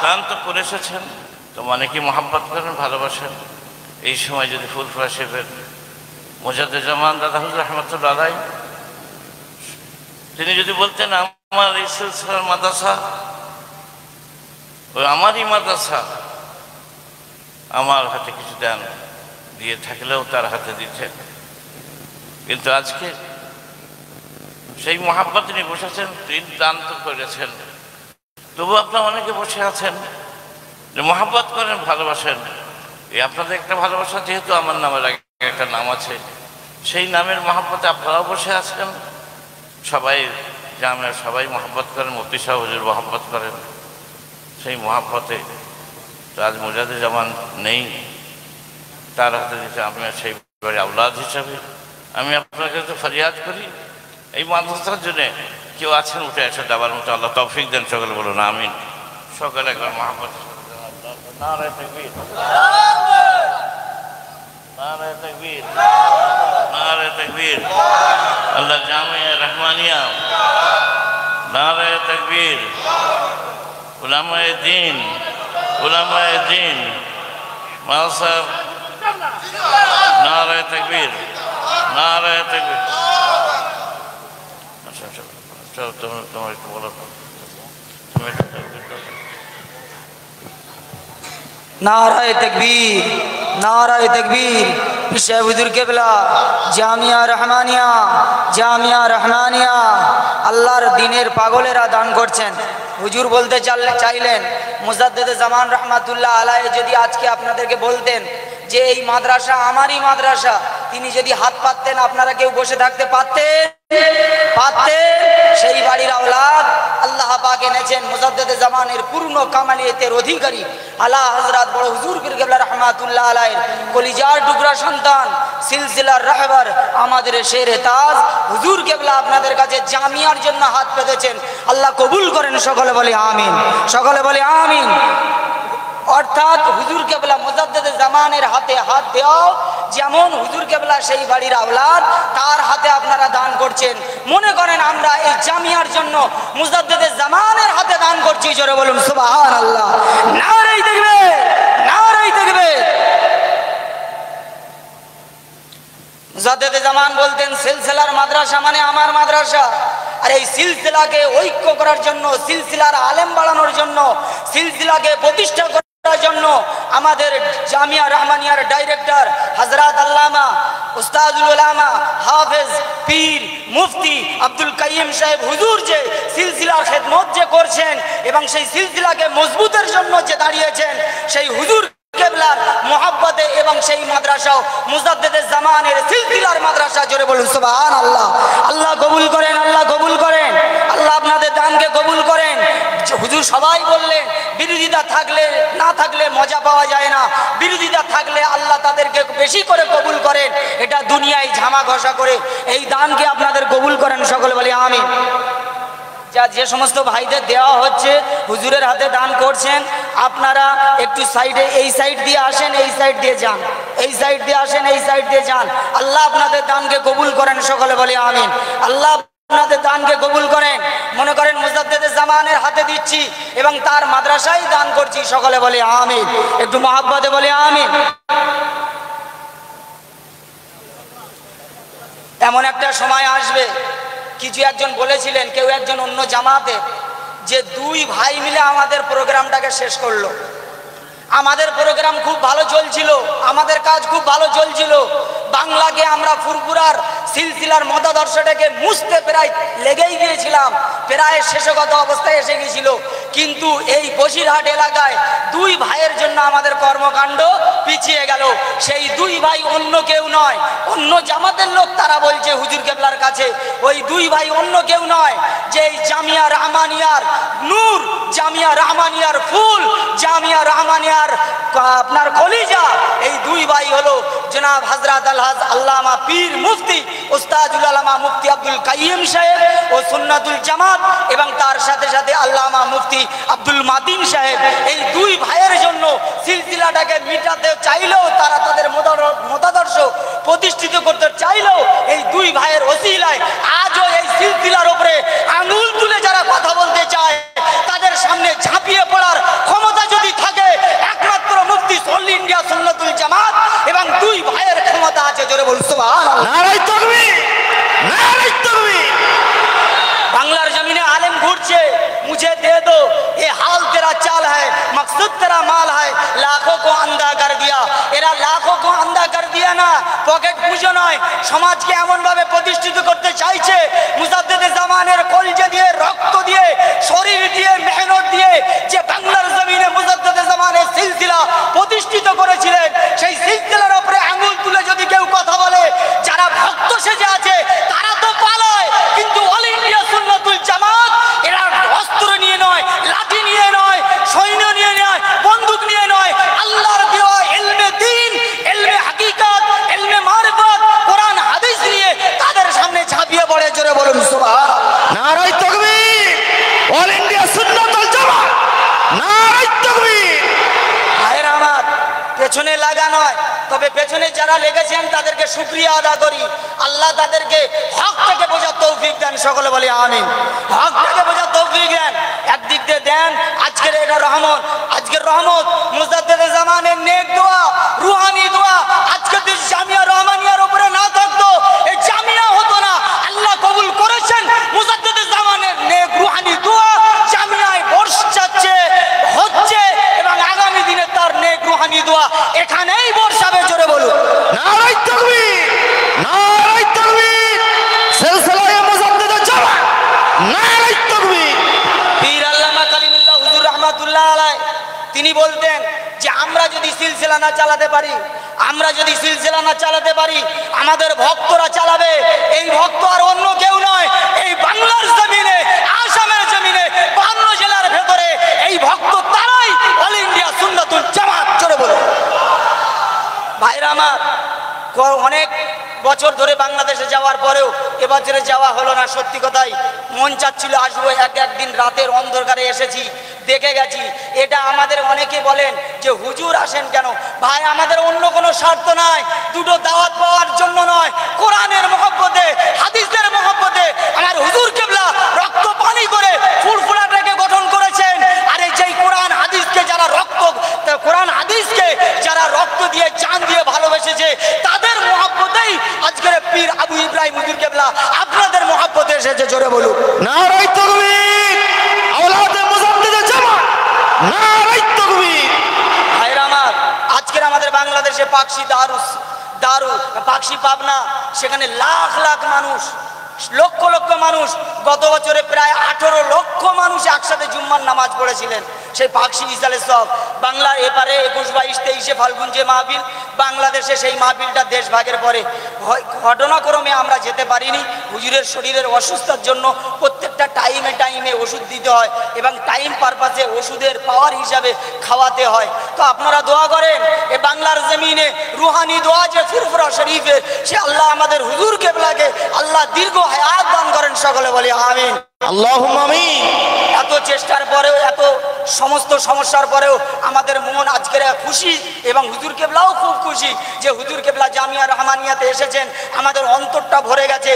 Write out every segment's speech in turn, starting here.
দান তো করে এসেছেন, তো অনেকেই মহাব্বত করেন, ভালোবাসেন। এই সময় যদি ফুলফুরা শরীফের মুজাদ্দেদুজ্জামান দাদা হুজুর রহমতুল্লাহ আলাইহি তিনি যদি বলতেন আমার এই সিলসিলার মাদ্রাসা, ওই আমারই মাদ্রাসা, আমার হাতে কিছু দেন দিয়ে থাকলেও তার হাতে দিতেন। কিন্তু আজকে সেই মহাব্বত তিনি বসেছেন, তিনি দান তো করেছেন, তবু আপনারা অনেকে বসে আছেন যে মহাব্বত করেন, ভালোবাসেন। এই আপনাদের একটা ভালোবাসা, যেহেতু আমার নামের আগে একটা নাম আছে, সেই নামের মহাব্বতে আপনারাও বসে আছেন। সবাই জামের সবাই মহাব্বত করেন, মুফতি সাহেব হুজুর মহাব্বত করেন। সেই মহাব্বতে তো আজ মুজাদ্দেদুজ্জামান নেই, তার হাতে দিতে আমি সেই আওলাদ হিসাবে আমি আপনার কাছে ফরিয়াদ করি, এই মাদ্রাসার জন্য কেউ আছেন উঠে এসে দেওয়ার মতো আল্লাহ তৌফিক দেন। সকলে বলুন আমিন। সকলে একবার মহাব্বত নারে তাকবীর, নারে তাকবীর, নারে তাকবীর। আল্লাহ জামিয়া রহমানিয়া, নারে তাকবীর। উলামায়ে দ্বীন, উলামায়ে দ্বীন মাসাব, নারে তাকবীর, নারে তাকবীর। আচ্ছা চলো তোমার একটু বলো, তুমি একটু नाराए तकबीर, नाराए तकबीर। पिशे हुजूर केबला জামিয়া রহমানিয়া, জামিয়া রহমানিয়া। আল্লাহর দ্বীনের পাগলেরা দান করছেন। হুজুর বলতে চাইলেন মুজাদ্দেদুজ্জামান রহমাতুল্লাহ আলাইহি যদি আজকে আপনাদেরকে বলতেন যে এই মাদ্রাসা আমারই মাদ্রাসা, তিনি যদি হাত পাততেন আপনারা কেউ বসে থাকতে পারতেন? সেই বাড়ির আওলাদ আল্লাহ পাক এনেছেন মুজাদ্দেদুজ্জামানের পূর্ণ কামালিয়তের অধিকারী আলা হযরত বড় হুজুর পীর কেবলা রহমাতুল্লাহ আলাইহি কলিজার টুকরা সন্তান, সিলসিলার রাহবার, আমাদের শেরে তাজ হুজুর কেবলা আপনাদের কাছে জামিয়ার জন্য হাত পেতেছেন। আল্লাহ কবুল করেন। সকলে বলে আমিন, সকলে বলে আমিন। অর্থাৎ হুজুর কেবলা মুজাদ্দেদুজ্জামানের হাতে হাত দেওয়া যেমন হুজুর কেবলা সেই বাড়ির আওলাদ, তার হাতে আপনারা দান করছেন। মনে করেন আমরা এই জামিয়ার জন্য মুজাদ্দেদুজ্জামানের হাতে দান করছি। জোরে বলুন সুবহানাল্লাহ। নারে তাকবীর, নারে তাকবীর। মুজাদ্দেদুজ্জামান বলতেন সিলসিলার মাদ্রাসা মানে আমার মাদ্রাসা। আর এই সিলসিলাকে ঐক্য করার জন্য, সিলসিলার আলেম বাড়ানোর জন্য, সিলসিলাকে প্রতিষ্ঠা করার জন্য আমাদের জামিয়া রহমানিয়ার ডাইরেক্টর হযরত আল্লামা উস্তাদুল উলামা হাফেজ পীর মুফতি আব্দুল কাইয়িম সাহেব হুজুর যে সিলসিলার খেদমত যে করছেন এবং সেই সিলসিলাকে মজবুতের জন্য যে দাঁড়িয়েছেন, সেই হুজুর কেবলার মোহাব্বতে এবং সেই মাদ্রাসাও মুজাদ্দেদুজ্জামানের সিলসিলার মাদ্রাসা। জোরে বলুন সুবহানাল্লাহ। আল্লাহ কবুল করেন, আল্লাহ কবুল করেন, আল্লাহ আপনাদের দানকে কবুল করেন। হুজুর সবাই বললেন বিরোধিতা থাকলে না থাকলে মজা পাওয়া যায় না, বিরোধিতা থাকলে আল্লাহ তাদেরকে বেশি করে কবুল করেন। এটা দুনিয়ায় ঝামা ঘষা করে এই দানকে আপনাদের কবুল করেন। সকলে বলি আমিন। যে সমস্ত ভাইদের দেওয়া হচ্ছে হুজুরের হাতে দান করছেন, আপনারা একটু সাইডে, এই সাইড দিয়ে আসেন, এই সাইড দিয়ে যান, এই সাইড দিয়ে আসেন, এই সাইড দিয়ে যান। আল্লাহ আপনাদের দানকে কবুল করেন। সকলে বলি আমিন। আল্লাহ আপনাদের দানকে কবুল করেন। মনে করেন মুজাদ্দেদুজ্জামানের হাতে দিচ্ছি এবং তার মাদ্রাসায় দান করছি। সকলে বলি আমিন। একটু মহাব্বতে বলি আমিন। এমন একটা সময় আসবে, কিছু একজন বলেছিলেন, কেউ একজন অন্য জামাতে, যে দুই ভাই মিলে আমাদের প্রোগ্রামটাকে শেষ করলো। আমাদের প্রোগ্রাম খুব ভালো চলছিল, আমাদের কাজ খুব ভালো চলছিল, বাংলাকে আমরা ফুরফুরার সিলসিলার মতাদর্শটাকে মুছতে প্রায় লেগেই গিয়েছিলাম, প্রায় শেষগত অবস্থায় এসে গিয়েছিল। কিন্তু এই বসিরহাট এলাকায় দুই ভাইয়ের জন্য আমাদের কর্মকাণ্ড পিছিয়ে গেল। সেই দুই ভাই অন্য কেউ নয়, অন্য জামাতের লোক তারা বলছে হুজুর কেবলার কাছে, ওই দুই ভাই অন্য কেউ নয়, যে এই জামিয়া রহমানিয়ার নূর, জামিয়া রহমানিয়ার ফুল, জামিয়া রহমানিয়ার আপনার কলিজা, এই দুই ভাই হলো জনাব হযরত আলহাজ আল্লামা পীর মুফতি উস্তাদুল আলামা মুফতি আব্দুল কাইয়িম সাহেব ও সুন্নাতুল জামাত, এবং তার সাথে সাথে আল্লামা মুফতি আব্দুল মাতিন সাহেব। এই দুই ভাইয়ের জন্য সিলসিলাটাকে মিটাতে চাইলেও, তারা তাদের মতাদর্শ প্রতিষ্ঠিত করতে চাইলেও, এই দুই ভাইয়ের ওসিলায় আজও এই সিলসিলার উপরে আঙুল তুলে যারা কথা বলতে চায়, তাদের সামনে ঝাঁপিয়ে পড়ার ক্ষমতা পকেট পুজো নয়, সমাজকে এমনভাবে প্রতিষ্ঠিত করতে চাইছে মুজাদ্দেদে জামানের কলজে দিয়ে, রক্ত দিয়ে, শরীর দিয়ে, মেহনত দিয়ে যে বাংলার জমিনে মুজাদ্দেদে জামানের সিলসিলা প্রতিষ্ঠিত করেছিলেন, সেই সিলসিলার উপরে আঙুল তুলে যদি কেউ কথা বলে, যারা ভক্ত সেজে আছে তারা তো পালায়, কিন্তু অল ইন্ডিয়া সুন্নাতুল জামাত এরা অস্ত্র নিয়ে নয়, লাঠি নিয়ে নয়, সৈন্য নিয়ে নয়, বন্দুক নিয়ে নয়, আল্লাহর দেওয়া ইলমে দ্বীন, ইলমে হাকিকাত, ইলমে মারিফাত, কোরআন হাদিস নিয়ে তাদের সামনে ঝাঁপিয়ে পড়ে। জোরে বলুন সুবহানাল্লাহ। নারায়ে তাকবীর, অল ইন্ডিয়া সুন্নাতুল জামাত, নারায়ে তাকবীর। ভাইরা আমার, পেছনে লাগা নয়, তবে পেছনে যারা লেগেছেন তাদেরকে শুকরিয়া আদা করি। আল্লাহ তাদেরকে হকটাকে বোঝার তৌফিক দেন, সকলে বলি আমিন। হকটাকে বোঝার তৌফিক দেন, একদিক দিয়ে দেন। আজকের এটা রহমত, আজকের রহমত মুজাদ্দেদে জামানের নেক দোয়া, রুহানি দোয়া। আজকে যদি জামিয়া রহমানিয়ার উপরে না থাকতো, এই জামিয়া হতো না। আল্লাহ কবুল করেছেন মুজাদ্দেদে জামানের নেক রুহানি দোয়া, জামিয়ায় বর্ষাচ্ছে, হচ্ছে, এবং আগামী দিনে তার নেক রুহানি দোয়া এখানেই বর্ষাবে। জোরে বলুন নারায়ে তাকবীর, নারায়ে তাকবীর। সিলসিলায়ে মুজাদ্দেদে জামাত, নারায়ে তাকবীর। পীর আল্লামা কালিমুল্লাহ হুজুর রাহমাতুল্লাহ আলাইহি তিনি বলতেন যে আমরা যদি সিলসিলা না চালাতে পারি, আমরা যদি সিলসিলা না চালাতে পারি, আমাদের ভক্তরা চালাবে। এই ভক্ত আর অন্য কেউ নয়, এই বাংলার জমিনে, আসামের জমিনে, 52 জেলার ভেতরে এই ভক্ত তারাই অল ইন্ডিয়া সুন্নাতুল জামাত। জোরে বলুন ভাইরা আমার, অনেক বছর ধরে বাংলাদেশে যাওয়ার পরেও এবছরে যাওয়া হলো না। সত্যি কথাই মন চাচ্ছিল আসবো, একদিন রাতের অন্ধকারে এসেছি, দেখে গেছি। এটা আমাদের অনেকে বলেন যে হুজুর আসেন কেন? ভাই, আমাদের অন্য কোনো স্বার্থ নাই, দুটো দাওয়াত পাওয়ার জন্য নয়, কোরআনের মহব্বতে, হাদিসের মহব্বতে আমার হুজুর কেবলা রক্ত পানি করে ফুরফুরাটাকে গঠন করেছেন। আর এই যেই কোরআন হাদিসকে যারা কোরআন হাদিসকে যারা রক্ত দিয়ে, জান দিয়ে ভালোবেসেছে, তাদের মহব্বতেই আজকের পীর আবু ইব্রাহিম হুজুর কেবলা আপনাদের মহব্বতে এসেছে। জোরে বলুন নারায়ে তাকবীর, আওলাদে মুজাদ্দেদে জামাত, নারায়ে তাকবীর। ভাইরা আমার, আজকের আমাদের বাংলাদেশে পাকশি পাকশি পাবনা, সেখানে লাখ লাখ মানুষ, লক্ষ লক্ষ মানুষ, গত বছরে প্রায় 18 লক্ষ মানুষ একসাথে জুম্মার নামাজ পড়েছিলেন সেই পাকশি ইসালে সব। বাংলার এপারে 21, 22, 23 ফাল্গুন যে মাহফিল, বাংলাদেশে সেই মাহফিলটা দেশ ভাগের পরে ঘটনাক্রমে আমরা যেতে পারিনি। হুজুরের শরীরের অসুস্থতার জন্য প্রত্যেকটা টাইমে টাইমে ওষুধ দিতে হয় এবং টাইম পারপাসে ওষুধের পাওয়ার হিসাবে খাওয়াতে হয়। তো আপনারা দোয়া করেন, এ বাংলার জমিনে রুহানি দোয়া যে ফুরফুরা শরীফের, সে আল্লাহ আমাদের হুজুর কেবলাকে আল্লাহ দীর্ঘ হায়াত দান করেন, সকলে বলি আমিন। আল্লাহুম্মা আমিন। এত চেষ্টার পরেও, এত সমস্ত সমস্যার পরেও আমাদের মন আজকের খুশি, এবং হুজুর কেবলাও খুব খুশি যে হুজুর কেবলা জামিয়া রহমানিয়াতে এসেছেন। আমাদের অন্তরটা ভরে গেছে।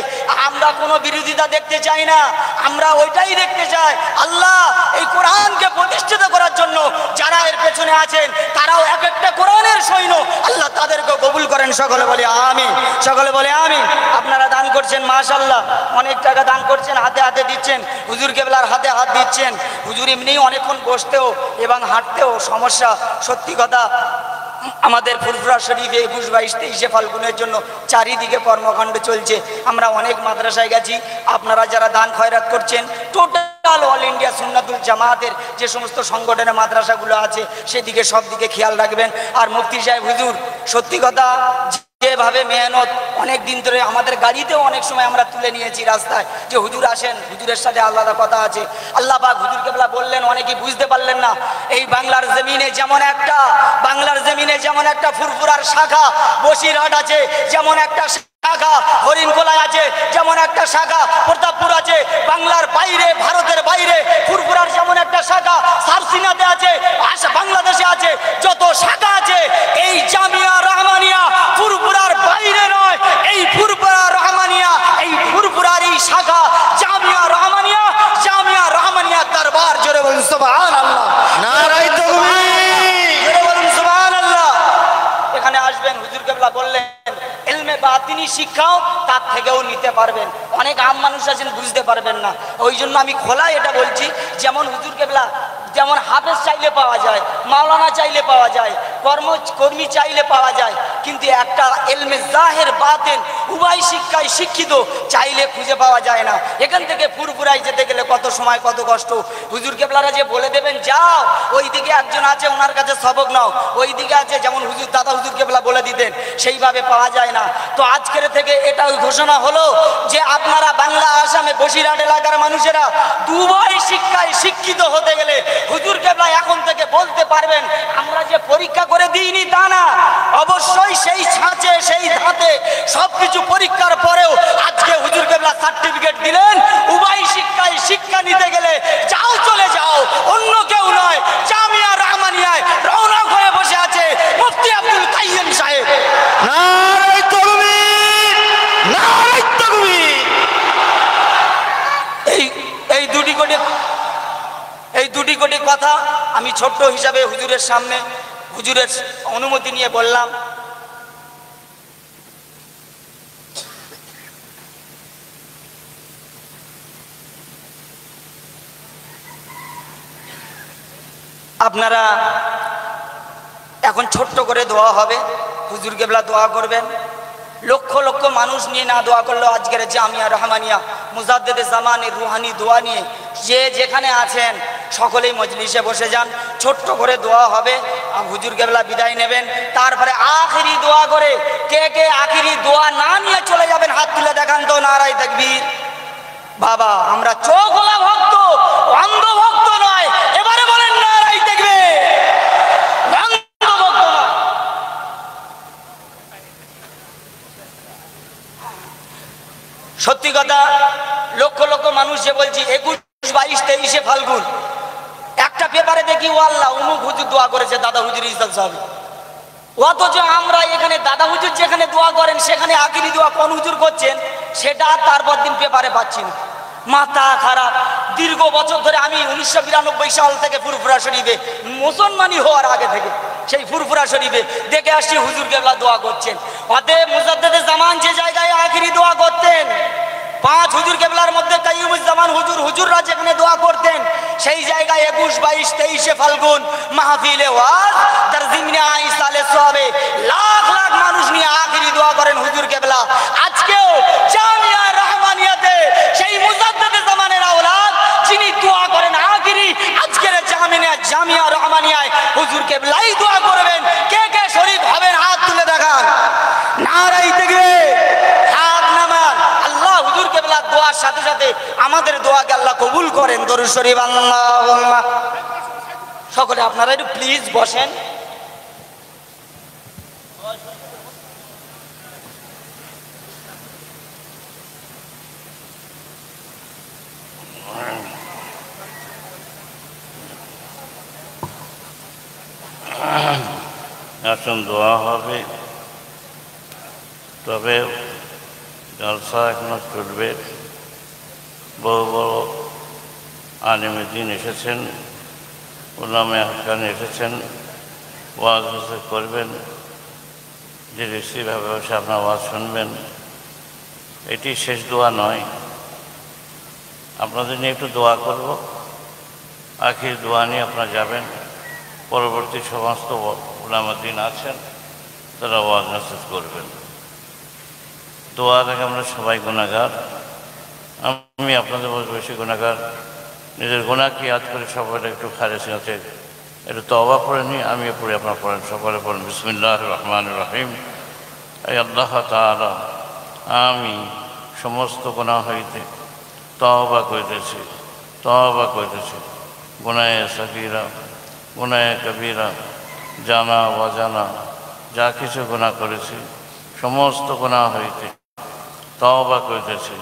আমরা কোনো বিরোধিতা দেখতে চাই না, আমরা ওইটাই দেখতে চাই আল্লাহ এই কোরআনকে প্রতিষ্ঠিত করার জন্য যারা এর পেছনে আছেন, তারাও এক একটা কোরআনের সৈন্য, আল্লাহ তাদেরকে কবুল করেন, সকলে বলে আমিন, সকলে বলে আমিন। আপনারা দান করছেন, মাশাআল্লাহ, অনেক টাকা দান করছেন, হাতে হাতে দিচ্ছেন, হুজুর কেবলার হাতে হাত দিচ্ছেন। হুজুর এমনিই অনেকক্ষণ বসতেও এবং হাঁটতেও সমস্যা। সত্যি কথা, আমাদের ফুরফুরা শরীফে 21, 22, 23 ফাল্গুনের জন্য চারিদিকে কর্মকাণ্ড চলছে। আমরা অনেক মাদ্রাসায় গেছি। আপনারা যারা দান খয়রাত করছেন, টোটাল অল ইন্ডিয়া সুন্নাতুল জামাতের যে সমস্ত সংগঠনের মাদ্রাসাগুলো আছে, সেদিকে সব দিকে খেয়াল রাখবেন। আর মুফতি সাহেব হুজুর, সত্যি কথা, যেভাবে মেহনত অনেক দিন ধরে আমাদের গাড়িতেও অনেক সময় আমরা তুলে নিয়েছি রাস্তায়, যে হুজুর আসেন, হুজুরের সাথে আলাদা কথা আছে। আল্লাহ পাক হুজুর কেবলা বললেন, অনেকেই বুঝতে পারলেন না, এই বাংলার জমিনে যেমন একটা ফুরফুরার শাখা বসিরহাট আছে, যেমন একটা শাখা হরিণখোলায় আছে, যেমন একটা শাখা প্রতাপপুর আছে, বাংলার বাইরে, ভারতের বাইরে ফুরফুরার যেমন একটা শাখা সারসিনাতে আছে, বাংলাদেশে আছে, যত শাখা আছে, এই জামিয়া রহমানিয়া ফুরফুরার বাইরে নয়, এই ফুরফুরা রহমানিয়া, এই ফুরফুরার এই শাখা জামিয়া রহমানিয়া দরবার। জোরে বলুন সুবহানাল্লাহ, নারায়ে তাকবীর, জোরে বলুন সুবহানাল্লাহ। এখানে আসবেন, হুজুর কেবলা বললেন ইলমে বাতিনি শিক্ষাও তার থেকেও নিতে পারবেন। অনেক আম মানুষ আছেন বুঝতে পারবেন না, ওই জন্য আমি খোলা এটা বলছি, যেমন হুজুর কেবলা যেমন হাফেজ চাইলে পাওয়া যায়, মাওলানা চাইলে পাওয়া যায়, কর্মী চাইলে পাওয়া যায়, কিন্তু একটা এলমে জাহের বাতেন উভয় শিক্ষায় শিক্ষিত চাইলে খুঁজে পাওয়া যায় না। এখান থেকে ফুরফুরাই যেতে গেলে কত সময়, কত কষ্ট। হুজুর কেবলারা যে বলে দেবেন যাও, ওই দিকে একজন আছে ওনার কাছে সবক নাও, ওই দিকে আছে যেমন হুজুর দাদা হুজুর কেবলা বলে দিতেন, সেইভাবে পাওয়া যায় না। তো আজকের থেকে এটাও ঘোষণা হলো যে আপনারা বাংলা আসামে বসিরহাট এলাকার মানুষেরা দুবাই শিক্ষায় শিক্ষিত হতে গেলে হুজুর কেবলা এখন থেকে বলতে পারবেন আমরা যে পরীক্ষা করে দিইনি তা না, অবশ্যই সেই ছাঁচে সেই ধাতে সবকিছু পরীক্ষার পরেও আজকে হুজুর কেবলা সার্টিফিকেট দিলেন। উভয় শিক্ষায় শিক্ষা নিতে গেলে যাও চলে যাও, অন্য কেউ নয়, জামিয়া রহমানিয়ায় রওনা হয়ে বসে আছে মুফতি আব্দুল কাইয়্যিম সাহেব। নারায়ে তাকবীর, নারায়ে তাকবীর। এই দুটি কোটি কথা আমি ছোট্ট হিসাবে হুজুরের সামনে হুজুরের অনুমতি নিয়ে বললাম। আপনারা এখন ছোট্ট করে দোয়া হবে, হুজুর কেবলা দোয়া করবেন। লক্ষ লক্ষ মানুষ নিয়ে না দোয়া করলেও আজকের জামিয়া রহমানিয়া মুজাদ্দেদে জামানের রুহানি দোয়া নিয়ে যে যেখানে আছেন সকলেই মজলিসে বসে যান, ছোট্ট করে দোয়া হবে। হুজুর কেবলা বিদায় নেবেন, তারপরে আখিরি দোয়া করে কে কে আখিরি দোয়া না নিয়ে চলে যাবেন হাত তুলে দেখান তো। নারায়ে তাকবীর। বাবা আমরা চোখওয়ালা ভক্ত, অন্ধ ভক্ত নয়, এবারে বলেন নারায়ে তাকবীর। অন্ধ ভক্ত নয়। সত্যি কথা, লক্ষ লক্ষ মানুষ যে বলছি 21, 22, 23 ফাল্গুন একটা পেপারে দেখি ও আল্লাহ অমুক হুজুর দোয়া করেছে দাদা হুজুর ইসলাম সাহেব, অথচ আমরা এখানে দাদা হুজুর যেখানে দোয়া করেন সেখানে আখিরি দোয়া কোন হুজুর করছেন সেটা তারপর দিন পেপারে পাচ্ছি না। মাথা খারাপ। দীর্ঘ বছর ধরে আমি 1992 সাল থেকে ফুরফুরা শরীফে মুসলমানি হওয়ার আগে থেকে সেই ফুরফুরা শরীফে দেখে আসছি হুজুর কেবলা দোয়া করছেন। অতএব মুজাদ্দেদে জামান যে জায়গায় আখিরি দোয়া করতেন, 5 হুজুর কেবলার মধ্যে কাইয়ুমুজ্জামান হুজুররা যেখানে দোয়া করতেন সেই জায়গায় 21, 22, 23 ফাল্গুন মাহফিলে ওয়াজ দারজিমনে আইসালে সবে লাখ লাখ মানুষ নিয়ে আখিরি দোয়া করেন হুজুর কেবলা। আজকেও জামিয়া রহমানিয়াতে সেই মুজাদ্দেদে জামানের আওলাদ যিনি দোয়া করেন আখিরি, আজকের জামিয়া রহমানিয়ায় হুজুর কেবলাই দোয়া করবেন। কে কে শরীফ হবেন হাত তুলে দেখান। নারায়ে তাকবীর। হাত নামান। আল্লাহ হুজুর কেবলা দোয়ার সাথে সাথে আমাদের দোয়াকে আল্লাহ কবুল করেন। দরুদ শরীফ আল্লাহুম্মা। সকলে আপনারা একটু প্লিজ বসেন। এখন দোয়া হবে, তবে জলসা এখনো চলবে। বড় বড় আলেমে দ্বীন এসেছেন, উলামায়ে হকানি এসেছেন, ওয়াজ করবেন। যে রিসিভাবে বসে আপনার ওয়াজ শুনবেন, এটি শেষ দোয়া নয়। আপনাদের নিয়ে একটু দোয়া করব, আখির দোয়া নিয়ে আপনারা যাবেন। পরবর্তী সমস্ত উলামা দ্বীন আছেন, তারা ওয়াজ নসিহত করবেন। দোয়ার আগে আমরা সবাই গুনাহগার। আমি আপনাদের মধ্যে বেশি গুনাহগার। নিজের গুনাহকে ইয়াদ করে সবাই একটু খালেসি আছে একটু তওবা করে নিই। আমিও পড়ে আপনারা পড়েন, সকলে পড়েন। বিসমিল্লাহির রহমানির রহিম। এই আল্লাহ তাআলা, আমি সমস্ত গুনাহ হইতে তওবা করিতেছি, তওবা করিতেছি। গুনাহে সাগীরা, গুনাহে কবীরা, জানা অজানা যা কিছু গুনাহ করেছি সমস্ত গুনাহ হইতে তওবা করিতেছি,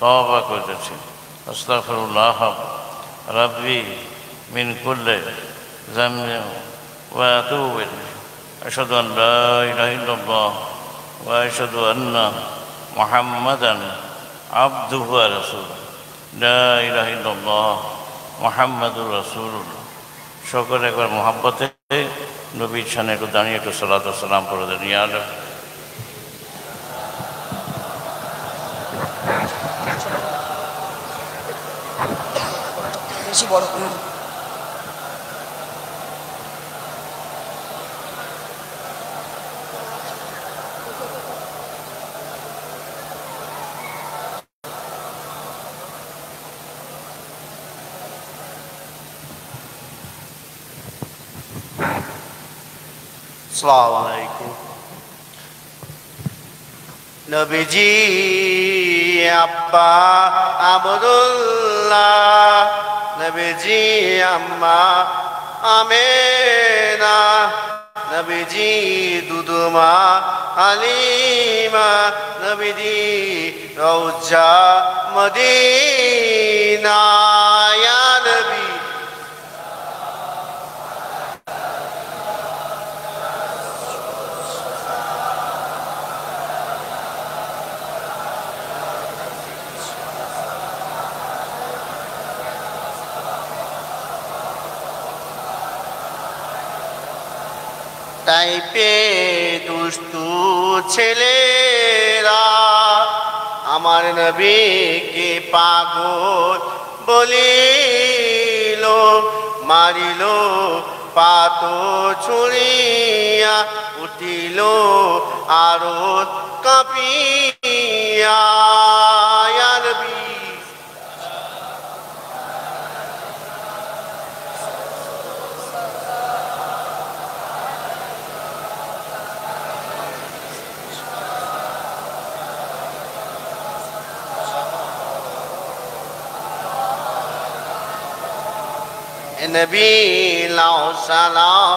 তওবা করিতেছি। আস্তাগফিরুল্লাহ রাব্বি মিন কুল্লি যামবিন ওয়া আতুবু ইলাইহি। আশহাদু আন লা ইলাহা ইল্লাল্লাহ ওয়া আশহাদু আন্না মুহাম্মাদান আবদুহু ওয়া রাসূলুহু। লা ইলাহা ইল্লাল্লাহ মুহাম্মাদুর রাসূলুল্লাহ। সকলে একবার মুহাব্বতে নবীর সামনে একটু দাঁড়িয়ে একটু সালাত ওয়া সালাম পড়ে দেন। ইয়া আল্লাহ। বেশি বড় আসসালামু আলাইকুম। নবীজি আব্বা আব্দুল্লাহ, নবীজি আম্মা আমেনা, নবীজি দুদুমা হালিমা, নবীজি রওজা মদিনা, ইয়া নবী তাই পে দুষ্টু ছেলেরা আমার নবীকে পাগল বলিল, মারিল পাতো ছুড়িয়া, উঠিল আরো কাঁপিয়া, ইয়া নবী নবী লাও সালাম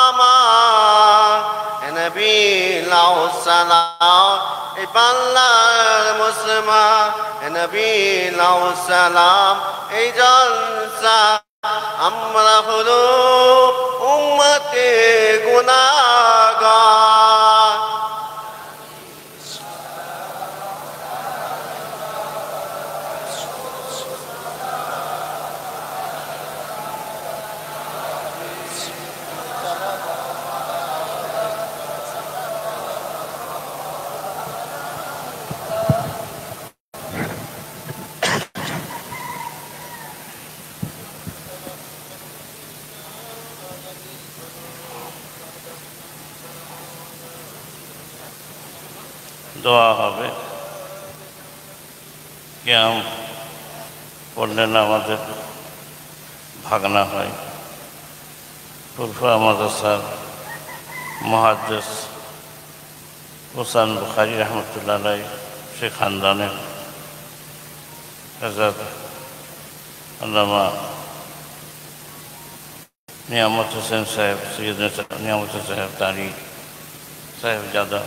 আমার, নবী লাও সালাম এই বাংলার মুসলমান, নবী লাও সালাম এই জলসা, আমরা হলো উম্মতে গুনাহগার। দোয়া হবে। কিয়াম পড়লেন আমাদের ভাগনা হয় ফুরফুরা মাদ্রাসার মুহাদ্দিস হুসাইন বুখারী রহমতুল্লাহ আলাইহ, সে খানদানের হযরত আল্লামা নিয়ামত হোসেন সাহেব, সৈয়দ নিয়ামত সাহেব তারি সাহেব জাদা,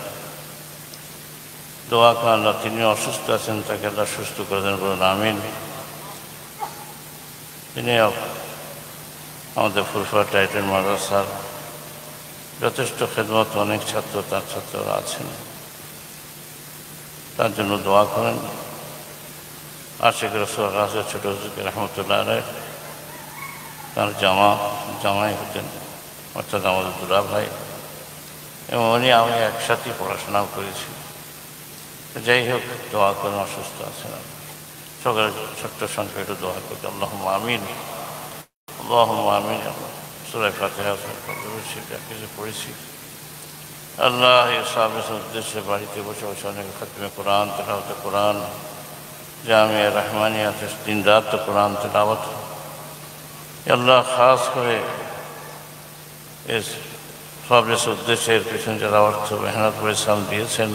দোয়া করেন আল্লাহ, তিনি অসুস্থ আছেন, তাকে আল্লাহ সুস্থ করে দেন, বলুন আমিন। তিনি আমাদের ফুরফুরা টাইটেল মাদ্রাসার যথেষ্ট খেদমত, অনেক ছাত্র তার ছাত্ররা আছেন, তার জন্য দোয়া করেন। আশিক রাসূল রাজা ছোট হুজুর রহমতুল্লাহ আলাইহ, তার জামাই হতেন, অর্থাৎ আমাদের দুলা ভাই, এবং উনি আমি একসাথেই পড়াশোনাও করেছি। যাই হোক, দোয়া করেন, অসুস্থ আছেন, সকালে ছোট্ট সংখ্যা একটু দোয়া করতে, আল্লাহুম্মা আমিন, আল্লাহুম্মা আমিন। সূরা ফাতিহা কিছু পড়েছি। আল্লাহ এই সাহাবের উদ্দেশ্যে বাড়িতে বসে বসে অনেক খাতমে কোরআন, তেলাওয়াতে কোরআন, জামিয়া রহমানিয়াতে দিন রাত তো কোরআন তেলাওয়াত। আল্লাহ খাস করে এই সাহাবের উদ্দেশ্যে এর পিছনে যারা অর্থ মেহনত পরিশ্রম দিয়েছেন,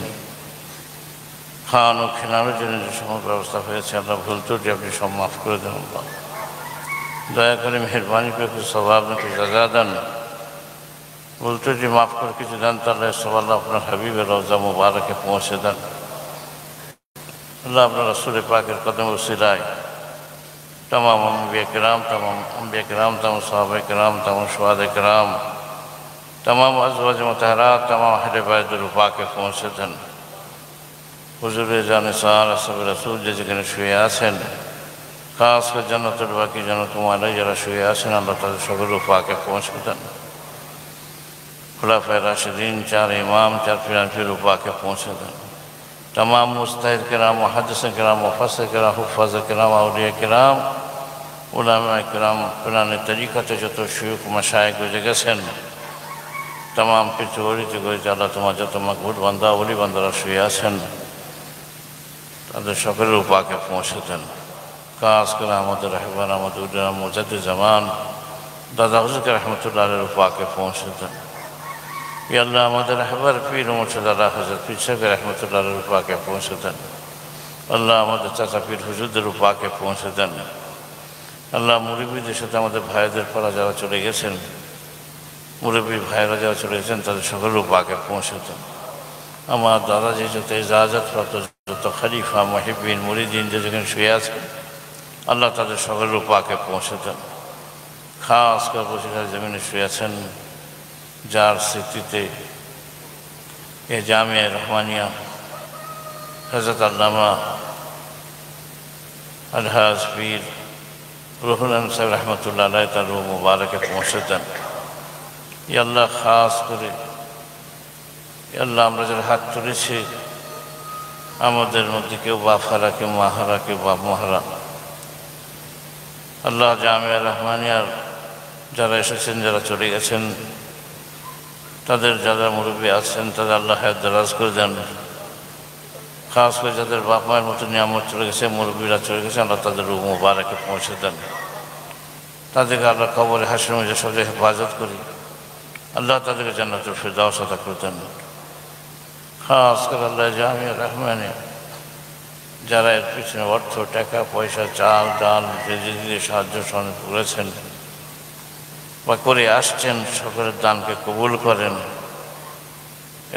খান ও খেলানোর জন্য যে সময় ব্যবস্থা হয়েছে, আল্লাহ ভুল ত্রুটি আপনি সব মাফ করে দেন। আল্লাহ দয়া করে মেহরবানি করে কিছু স্বভাব নাকি জায়গা দেন, ভুল ত্রুটি মাফ করে কিছু দেন, তাহলে সব আল্লাহ আপনার হাবিবের রওজা মুবারকে পৌঁছে দেন। আল্লাহ আপনার রাসূল পাকের কদম ওসিলায় तमाम अम्बिया किराम, तमाम सहाबा किराम, तमाम शुहादा किराम, तमाम अज़वाज मुतहरात, तमाम अहले बैत रुफा के पहुँचे धन हुजूर जानिसार सब रसूल যেখানে শুয়ে আছেন, খাস করে জান্নাতুল বাকি জান্নাতুল মালায় যারা শুয়ে আছেন, আল্লাহ তাদের সকল রুফাকে পৌঁছে দেন। खुलाफाए राशिदीन, चार इमाम, चार फिर रुफाके पहुँचे दें। तमाम मुस्तहिद किराम, मुहद्दिस किराम, मुफस्सिर किराम, हुफ़्फ़ाज़ किराम, औलिया किराम, उलमा किराम, पुराने तरीक़ाते যত শুয়ুখ মাশায়েখ গুজরে গেছেন, तमाम পিছুড়িতে গিয়ে আল্লাহ তোমার যত মাকবুল বান্দা ওলি বান্দারা শুয়ে আছেন, তাদের সকলের রুফাকে পৌঁছে দেন। খাস করে আমাদের রাহবার, আমাদের উলামা মুজাদ্দিদ জামান দাদা হুজুর রহমতুল্লাহ আলাইহির রুফাকে পৌঁছে দেন। ইয়া আল্লাহ আমাদের আহবার পীর মুর্শিদ আল্লাহ হযরত পীর সাহেব রহমতুল্লাহর পাকে পৌঁছে দেন। আল্লাহ আমাদের চাচা পীর হুজুরদের পাকে পৌঁছে দেন। আল্লাহ মুরব্বীদের সাথে আমাদের ভাইদের পড়া যারা চলে গেছেন, মুরব্বী ভাইরা যারা চলে গেছেন তাদের সকলের পাকে পৌঁছে দেন। আমার দাদা যে যত ইজাজত প্রাপ্ত যত খলিফা মুহিব্বিন মুরিদিন যে যেখানে শুয়ে আছেন আল্লাহ তাদের সকলের পাকে পৌঁছে দেন। খাস করে বসিরহাট জমিনে শুয়ে আছেন যার স্মৃতিতে এ জামিয়া রহমানিয়া হযরত আল্লামা আলহাজ পীর রুহুল আমিন সাহেব রহমতুল্লাহ আলাইহি তার রূহ মুবারকে পৌঁছে দেন। ইয়া আল্লাহ খাস করে আল্লাহ আমরা যারা হাত তুলেছি আমাদের মধ্যে কেউ বাফারা, কেউ মাহারা, কেউ বাপ মহারা, আল্লাহ জামিয়া রহমানিয়ার যারা এসেছেন যারা চলে গেছেন তাদের যারা মুরব্বী আছেন তাদের আল্লাহ হায়াত দারাজ করে দেন। খাস করে যাদের বাপ মায়ের মতো নিয়ামত চলে গেছে, মুরব্বীরা চলে গেছে, আল্লাহ তাদের রূহ মুবারকে পৌঁছে দেন। তাদেরকে আল্লাহ কবরে হাসির মধ্যে সব হেফাজত করি, আল্লাহ তাদেরকে জান্নাতুল ফিরদাউস আতা করে দেন। খাস করে আল্লাহ জামিয়া রহমানিয়া যারা এর পিছনে অর্থ টাকা পয়সা চাল ডাল যে সাহায্য সহযোগ করেছেন বা করে আসছেন সকলের দানকে কবুল করেন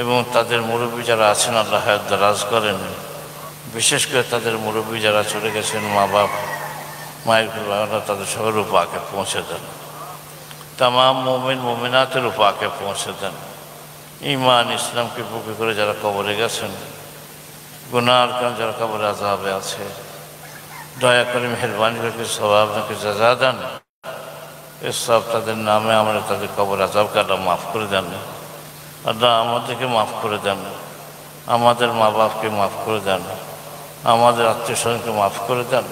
এবং তাদের মুরব্বী যারা আছেন আল্লাহ হায়াত দারাজ করেন। বিশেষ করে তাদের মুরব্বী যারা চলে গেছেন মা বাপ মায়ের আল্লাহ তাদের সকলের পাকে পৌঁছে দেন। তামাম মুমিন মুমিনাতের পাকে পৌঁছে দেন। ঈমান ইসলামকে বুকে করে যারা কবরে গেছেন, গুনার কারণ যারা কবরে আযাবে আছে, দয়া করে মেহেরবানি করে সওয়াব নাকি জাযা দেন। এসব তাদের নামে আমরা তাদের কবর আযাবকে আল্লাহ মাফ করে দেন। আল্লাহ আমাদেরকে মাফ করে দেন, আমাদের মা বাপকে মাফ করে দেন, আমাদের আত্মীয় স্বজনকে মাফ করে দেন,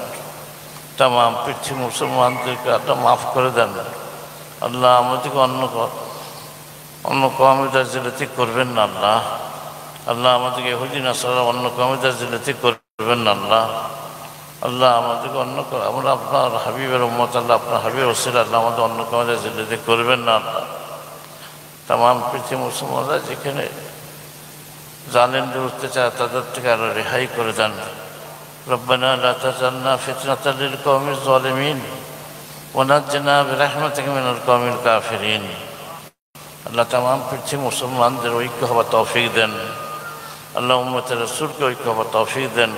তামাম পৃথিবী মুসলমানদেরকে আল্লাহ মাফ করে দেন। আল্লাহ আমাদেরকে অন্য কওমের জিলাতি করবেন না আল্লাহ। আল্লাহ আমাদেরকে ইহুদি নাসারা অন্য কওমের জিলাতি করবেন না আল্লাহ। আল্লাহ আমাদেরকে আমরা আপনার হাবিবের উম্মত, আল্লাহ আপনার হাবিবের ওসিলা আল্লাহ আমাদের অন্য কওমের জিলাতি করবেন না আল্লাহ। তামাম পৃথিবী মুসলমানরা যেখানে জালেমদের অত্যাচার তাদের থেকে আরো রেহাই করে দেন। রব্বানা লা তাজালনা ফিতনাতাল লিল কওমিজ জালিমিন ওয়া নাজ্জিনা বিরাহমাতিকা মিনাল কওমিল কাফিরিন। আল্লাহ তামাম পৃথিবী মুসলমানদের ঐক্য হওয়ার তৌফিক দেন। আল্লাহ উম্মতে রাসূলকে ঐক্য হওয়ার তৌফিক দেন।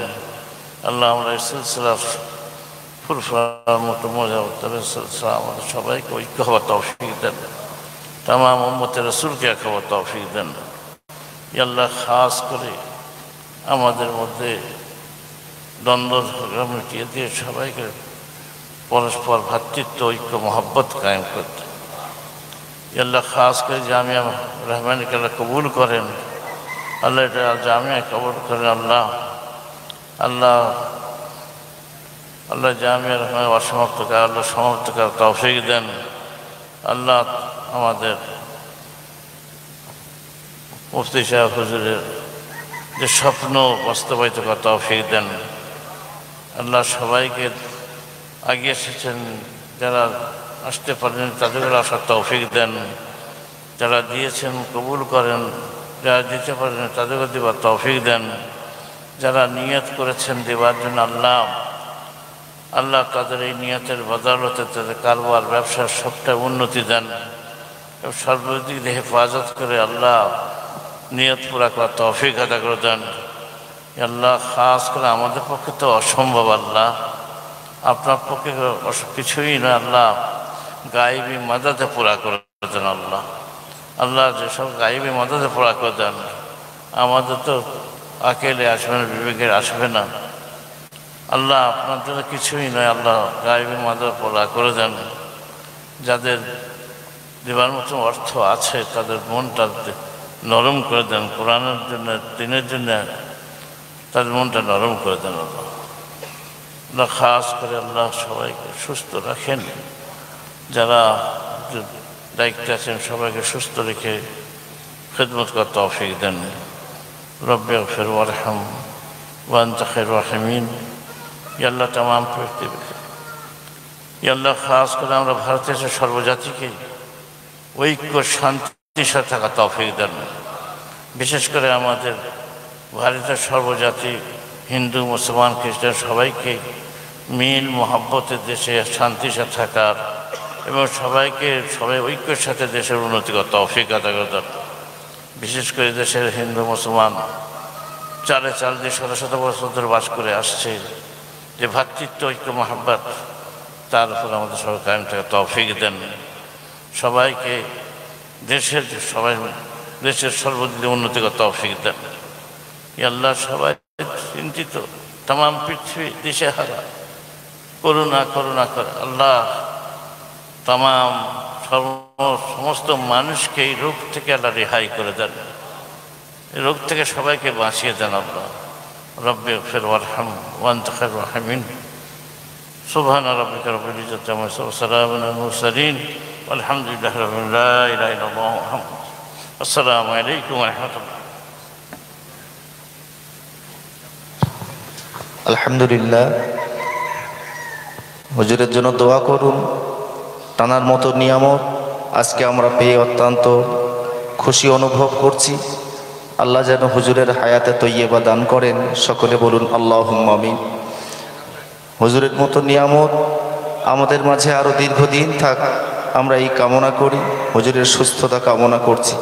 আল্লাহ আমরা এই সিলসিলা ফুরফুরার মতো মজার সিলসিলা আমাদের সবাইকে ঐক্য হওয়ার তৌফিক দেন। তামাম উম্মতে রাসূলকে এক হওয়ার তৌফিক দেন। ইয়া আল্লাহ খাস করে আমাদের মধ্যে দ্বন্দ্ব ঝগড়া মিটিয়ে দিয়ে সবাইকে পরস্পর ভ্রাতৃত্ব ঐক্য মহব্বত কায়েম করতে। ইয়া আল্লাহ খাস করে জামিয়া রহমানিকে আল্লাহ কবুল করেন। আল্লাহ এটা জামিয়া কবুল করেন। আল্লাহ আল্লাহ আল্লাহ জামিয়া রহমান অসমাপ্ত কর, আল্লাহ সমাপ্ত করার তৌফিক দেন। আল্লাহ আমাদের মুফতি সাহেব হুজুরের যে স্বপ্ন বাস্তবায়িত করার তৌফিক দেন। আল্লাহ সবাইকে আগে এসেছেন, যারা আসতে পারেন তাদেরকে আসার তৌফিক দেন। যারা দিয়েছেন কবুল করেন, যারা দিতে পারেন তাদেরকে দেবার তৌফিক দেন। যারা নিয়ত করেছেন দেবার জন্য আল্লাহ আল্লাহ তাদের এই নিয়তের বদৌলতে তাদের কারবার ব্যবসার সবটা উন্নতি দেন, সর্বদিক দিয়ে হেফাজত করে আল্লাহ নিয়ত পুরা করার তৌফিক আদা করে দেন। আল্লাহ খাস করে আমাদের পক্ষে তো অসম্ভব, আল্লাহ আপনার পক্ষে কিছুই না। আল্লাহ গায়েবী মাদাতে পুরা করে দেন। আল্লাহ আল্লাহ যেসব গায়েবী মাদাতে পুরা করে দেন, আমাদের তো আকেলে আসবে না, বিবেকের আসবে না। আল্লাহ আপনার জন্য কিছুই নয়। আল্লাহ গায়েবী মাদাতে পুরা করে দেন। যাদের দেবার মতো অর্থ আছে তাদের মনটা নরম করে দেন, কোরআনের জন্য দিনের জন্য তাদের মনটা নরম করে দেন। আল্লাহ খাস করে আল্লাহ সবাইকে সুস্থ রাখেন। যারা দায়িত্বে আছেন সবাইকে সুস্থ রেখে খিদমত করার তৌফিক দেন। রব্বি ইগফির ওয়ারহাম ওয়া আনতা খায়রুর রাহিমিন। ইয়া আল্লাহ তামাম পৃথিবীকে, ইয়া আল্লাহ খাস করে আমরা ভারতের সর্বজাতিকে ঐক্য শান্তি শান্তির থাকা তৌফিক দেন। বিশেষ করে আমাদের ভারতের সর্বজাতি হিন্দু মুসলমান খ্রিস্টান সবাইকে মিল মোহাব্বতের দেশে শান্তির সাথে থাকার এবং সবাই ঐক্যের সাথে দেশের উন্নতি করা তৌফিক আদা করার। বিশেষ করে দেশের হিন্দু মুসলমান চালে চাল দিয়ে শত শত বছর ধরে বাস করে আসছে, যে ভ্রাতৃত্ব ঐক্য মহাব্বত তার উপর আমাদের সবাই কায়েম থাকা তৌফিক দেন। সবাইকে দেশের সর্বদিকে উন্নতি করা তৌফিক দেন। আল্লাহ সবাই চিন্তিত, তাম পৃথিবী দিশে হারা, করুণা করে আল্লাহ সমস্ত মানুষকে এই রোগ থেকে আল্লাহ রেহাই করে দেন, এই রোগ থেকে সবাইকে বাঁচিয়ে দেন। আল্লাহ রব্বি ফির ওয়ারহাম ওয়া আনতা খায়রুর রাহিমিন। সুবহান রাব্বিকা রাব্বিল ইজ্জাতি আম্মা ইয়াসিফুন ওয়া সালামুন আলাল মুরসালিন ওয়ালহামদুলিল্লাহি রাব্বিল আলামিন। লা ইলাহা ইল্লাল্লাহ মুহাম্মাদুর রাসূলুল্লাহ। আসসালামু আলাইকুম ওয়া রাহমাতুল্লাহ। আলহামদুলিল্লাহ, হুজুরের জন্য দোয়া করুন। টানার মতো নিয়ামত আজকে আমরা পেয়ে অত্যন্ত খুশি অনুভব করছি। আল্লাহ যেন হুজুরের হায়াতে তৈয়বা দান করেন, সকলে বলুন আল্লাহুম্মা আমিন। হুজুরের মতো নিয়ামত আমাদের মাঝে আরও দীর্ঘদিন থাক, আমরা এই কামনা করি, হুজুরের সুস্থতা কামনা করছি।